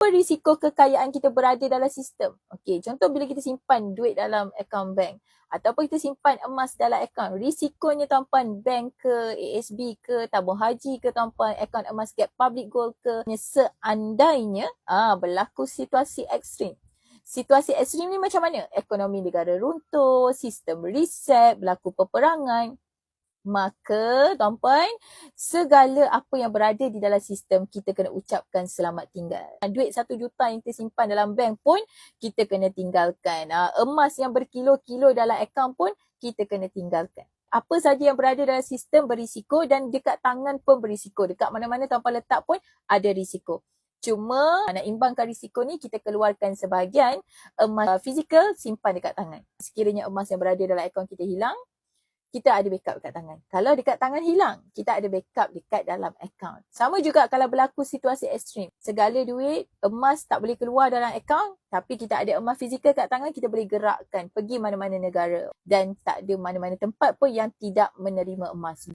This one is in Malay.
Apa risiko kekayaan kita berada dalam sistem? Okey, contoh bila kita simpan duit dalam akaun bank ataupun kita simpan emas dalam akaun, risikonya tuan-puan bank ke, ASB ke, tabung haji ke tuan-puan, akaun emas Gap Public Gold ke, seandainya berlaku situasi ekstrim. Situasi ekstrim ni macam mana? Ekonomi negara runtuh, sistem riset, berlaku peperangan. Maka tuan-puan, segala apa yang berada di dalam sistem kita kena ucapkan selamat tinggal. Duit 1 juta yang kita simpan dalam bank pun kita kena tinggalkan. Emas yang berkilo-kilo dalam akaun pun kita kena tinggalkan. Apa saja yang berada dalam sistem berisiko dan dekat tangan pun berisiko. Dekat mana-mana tuan-puan letak pun ada risiko. Cuma nak imbangkan risiko ni kita keluarkan sebahagian emas fizikal simpan dekat tangan. Sekiranya emas yang berada dalam akaun kita hilang, kita ada backup dekat tangan. Kalau dekat tangan hilang, kita ada backup dekat dalam akaun. Sama juga kalau berlaku situasi ekstrim. Segala duit, emas tak boleh keluar dalam akaun, tapi kita ada emas fizikal kat tangan, kita boleh gerakkan pergi mana-mana negara. Dan tak ada mana-mana tempat pun yang tidak menerima emas.